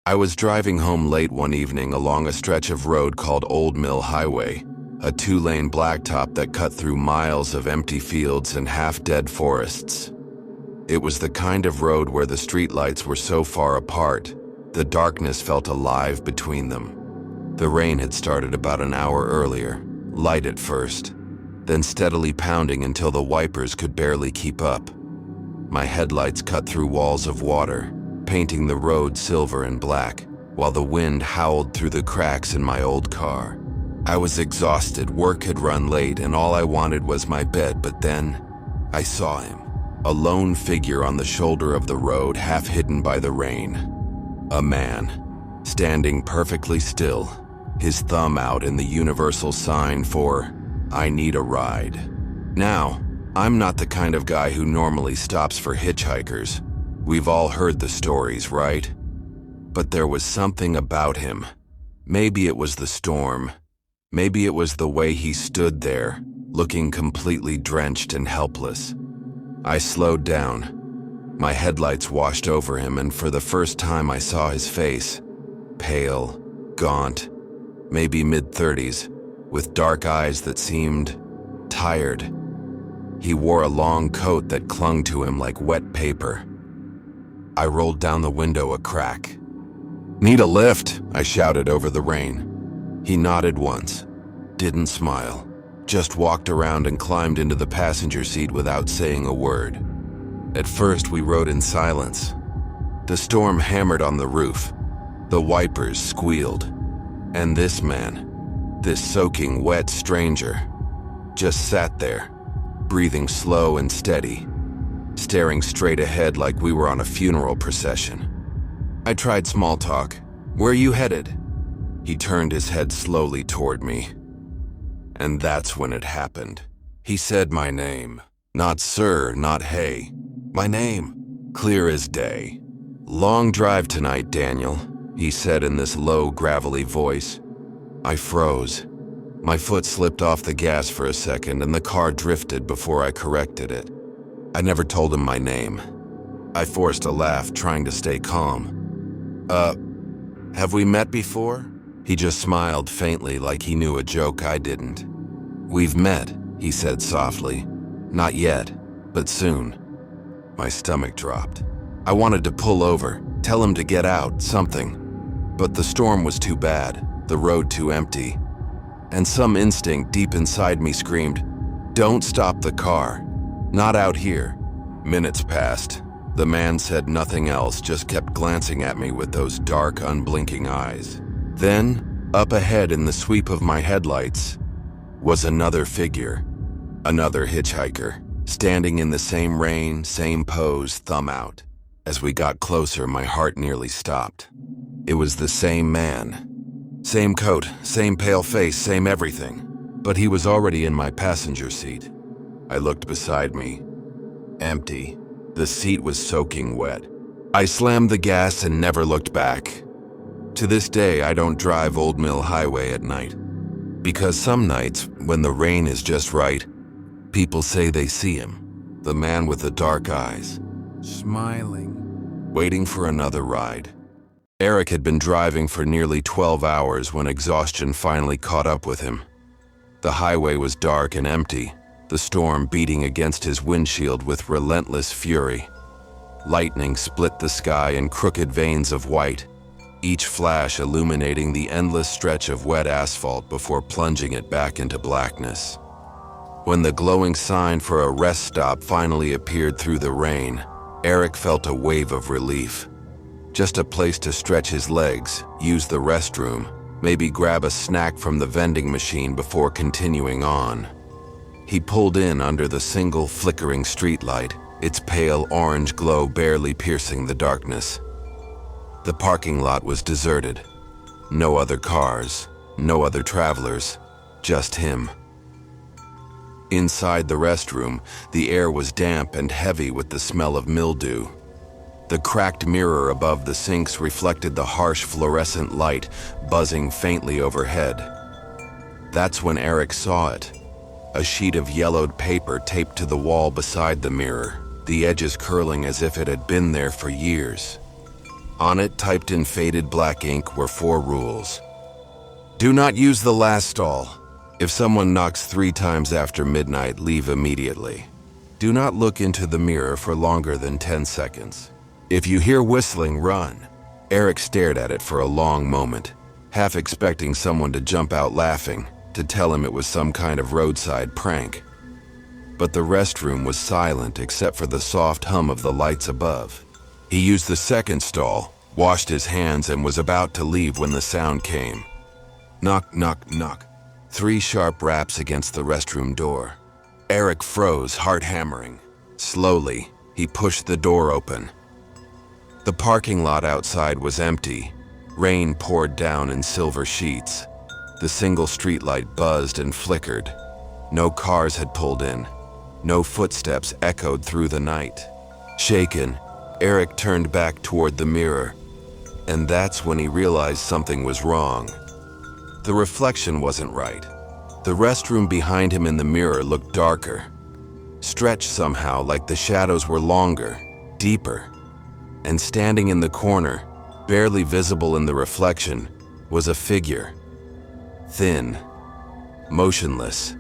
I was driving home late one evening along a stretch of road called Old Mill Highway, a two-lane blacktop that cut through miles of empty fields and half-dead forests. It was the kind of road where the streetlights were so far apart, the darkness felt alive between them. The rain had started about an hour earlier, light at first, then steadily pounding until the wipers could barely keep up. My headlights cut through walls of water, painting the road silver and black, while the wind howled through the cracks in my old car. I was exhausted, work had run late, and all I wanted was my bed, but then I saw him. A lone figure on the shoulder of the road, half hidden by the rain. A man, standing perfectly still, his thumb out in the universal sign for, "I need a ride." Now, I'm not the kind of guy who normally stops for hitchhikers. We've all heard the stories, right? But there was something about him. Maybe it was the storm. Maybe it was the way he stood there, looking completely drenched and helpless. I slowed down. My headlights washed over him, and for the first time I saw his face. Pale, gaunt, maybe mid-30s, with dark eyes that seemed tired. He wore a long coat that clung to him like wet paper. I rolled down the window a crack. "Need a lift?" I shouted over the rain. He nodded once, didn't smile, just walked around and climbed into the passenger seat without saying a word. At first, we rode in silence. The storm hammered on the roof. The wipers squealed. And this man, this soaking wet stranger, just sat there, breathing slow and steady, staring straight ahead like we were on a funeral procession. I tried small talk. "Where are you headed?" He turned his head slowly toward me. And that's when it happened. He said my name. Not sir, not hey. My name, clear as day. "Long drive tonight, Daniel," he said in this low, gravelly voice. I froze. My foot slipped off the gas for a second and the car drifted before I corrected it. I never told him my name. I forced a laugh, trying to stay calm. Have we met before?" He just smiled faintly like he knew a joke I didn't. "We've met," he said softly. "Not yet, but soon." My stomach dropped. I wanted to pull over, tell him to get out, something. But the storm was too bad, the road too empty. And some instinct deep inside me screamed, "Don't stop the car. Not out here." Minutes passed. The man said nothing else, just kept glancing at me with those dark, unblinking eyes. Then, up ahead in the sweep of my headlights, was another figure. Another hitchhiker, standing in the same rain, same pose, thumb out. As we got closer, my heart nearly stopped. It was the same man. Same coat, same pale face, same everything. But he was already in my passenger seat. I looked beside me. Empty. The seat was soaking wet. I slammed the gas and never looked back. To this day, I don't drive Old Mill Highway at night. Because some nights, when the rain is just right, people say they see him. The man with the dark eyes. Smiling. Waiting for another ride. Eric had been driving for nearly 12 hours when exhaustion finally caught up with him. The highway was dark and empty, the storm beating against his windshield with relentless fury. Lightning split the sky in crooked veins of white, each flash illuminating the endless stretch of wet asphalt before plunging it back into blackness. When the glowing sign for a rest stop finally appeared through the rain, Eric felt a wave of relief. Just a place to stretch his legs, use the restroom, maybe grab a snack from the vending machine before continuing on. He pulled in under the single flickering streetlight, its pale orange glow barely piercing the darkness. The parking lot was deserted. No other cars, no other travelers, just him. Inside the restroom, the air was damp and heavy with the smell of mildew. The cracked mirror above the sinks reflected the harsh fluorescent light buzzing faintly overhead. That's when Eric saw it. A sheet of yellowed paper taped to the wall beside the mirror, the edges curling as if it had been there for years. On it, typed in faded black ink, were 4 rules. Do not use the last stall. If someone knocks 3 times after midnight, leave immediately. Do not look into the mirror for longer than 10 seconds. If you hear whistling, run. Eric stared at it for a long moment, half expecting someone to jump out laughing, to tell him it was some kind of roadside prank. But the restroom was silent except for the soft hum of the lights above. He used the second stall, washed his hands, and was about to leave when the sound came. Knock, knock, knock. 3 sharp raps against the restroom door. Eric froze, heart hammering. Slowly, he pushed the door open. The parking lot outside was empty. Rain poured down in silver sheets. The single streetlight buzzed and flickered. No cars had pulled in. No footsteps echoed through the night. Shaken, Eric turned back toward the mirror. And that's when he realized something was wrong. The reflection wasn't right. The restroom behind him in the mirror looked darker, stretched somehow like the shadows were longer, deeper. And standing in the corner, barely visible in the reflection, was a figure. Thin, motionless,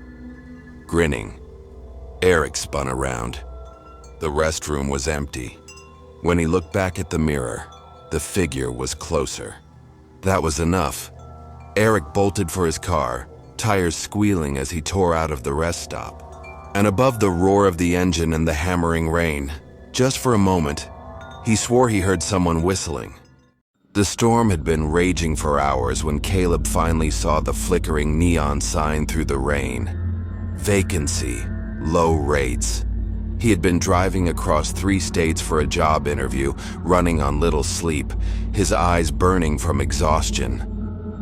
grinning. Eric spun around. The restroom was empty. When he looked back at the mirror, the figure was closer. That was enough. Eric bolted for his car, tires squealing as he tore out of the rest stop. And above the roar of the engine and the hammering rain, just for a moment, he swore he heard someone whistling. The storm had been raging for hours when Caleb finally saw the flickering neon sign through the rain. Vacancy, low rates. He had been driving across 3 states for a job interview, running on little sleep, his eyes burning from exhaustion.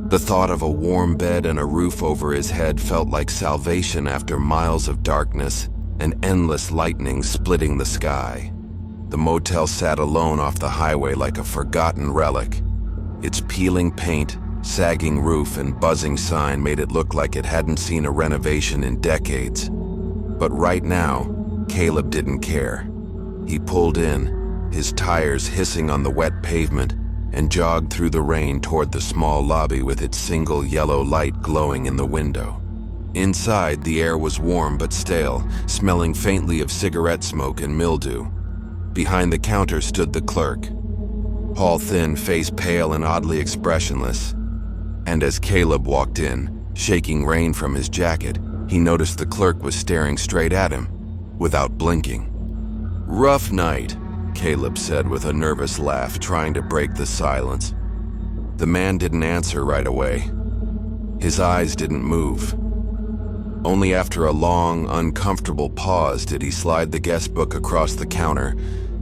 The thought of a warm bed and a roof over his head felt like salvation after miles of darkness and endless lightning splitting the sky. The motel sat alone off the highway like a forgotten relic. Its peeling paint, sagging roof, and buzzing sign made it look like it hadn't seen a renovation in decades. But right now, Caleb didn't care. He pulled in, his tires hissing on the wet pavement, and jogged through the rain toward the small lobby with its single yellow light glowing in the window. Inside, the air was warm but stale, smelling faintly of cigarette smoke and mildew. Behind the counter stood the clerk, tall, thin, face pale and oddly expressionless. And as Caleb walked in, shaking rain from his jacket, he noticed the clerk was staring straight at him, without blinking. "Rough night," Caleb said with a nervous laugh, trying to break the silence. The man didn't answer right away. His eyes didn't move. Only after a long, uncomfortable pause did he slide the guest book across the counter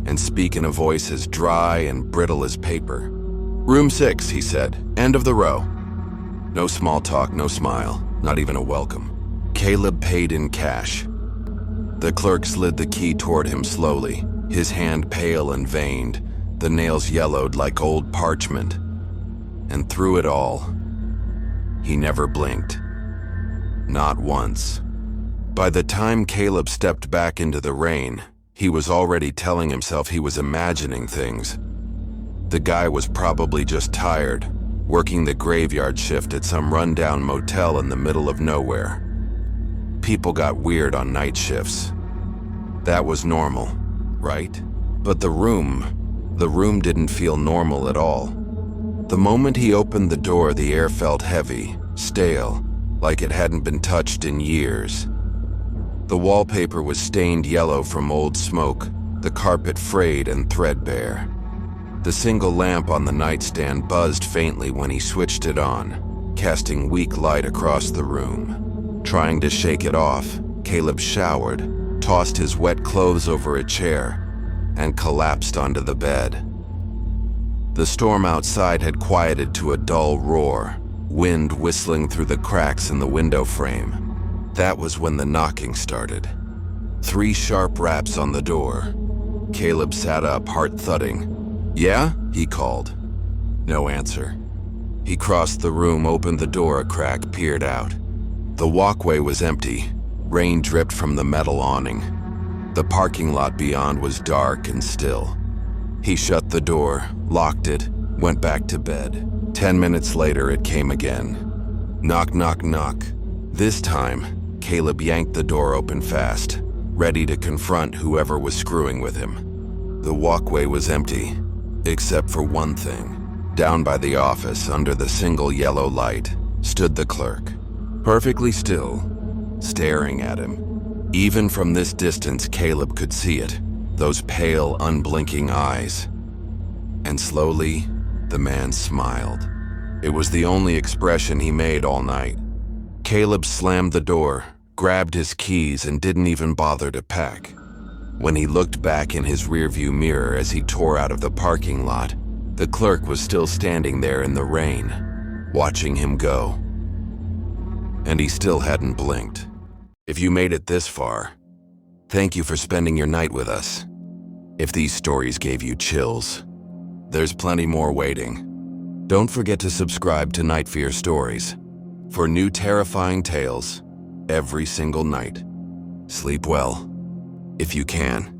and speak in a voice as dry and brittle as paper. "Room 6, he said. "End of the row." No small talk, no smile, not even a welcome. Caleb paid in cash. The clerk slid the key toward him slowly, his hand pale and veined, the nails yellowed like old parchment. And through it all, he never blinked. Not once. By the time Caleb stepped back into the rain, he was already telling himself he was imagining things. The guy was probably just tired, working the graveyard shift at some rundown motel in the middle of nowhere. People got weird on night shifts. That was normal, right? But the room didn't feel normal at all. The moment he opened the door, the air felt heavy, stale, like it hadn't been touched in years. The wallpaper was stained yellow from old smoke, the carpet frayed and threadbare. The single lamp on the nightstand buzzed faintly when he switched it on, casting weak light across the room. Trying to shake it off, Caleb showered, tossed his wet clothes over a chair, and collapsed onto the bed. The storm outside had quieted to a dull roar, wind whistling through the cracks in the window frame. That was when the knocking started. 3 sharp raps on the door. Caleb sat up, heart thudding. "Yeah?" he called. No answer. He crossed the room, opened the door a crack, peered out. The walkway was empty. Rain dripped from the metal awning. The parking lot beyond was dark and still. He shut the door, locked it, went back to bed. 10 minutes later, it came again. Knock, knock, knock. This time, Caleb yanked the door open fast, ready to confront whoever was screwing with him. The walkway was empty, except for one thing. Down by the office, under the single yellow light, stood the clerk, perfectly still, staring at him. Even from this distance, Caleb could see it, those pale, unblinking eyes. And slowly, the man smiled. It was the only expression he made all night. Caleb slammed the door, grabbed his keys, and didn't even bother to pack. When he looked back in his rearview mirror as he tore out of the parking lot, the clerk was still standing there in the rain, watching him go. And he still hadn't blinked. If you made it this far, thank you for spending your night with us. If these stories gave you chills, there's plenty more waiting. Don't forget to subscribe to NightFear Stories for new terrifying tales every single night. Sleep well, if you can.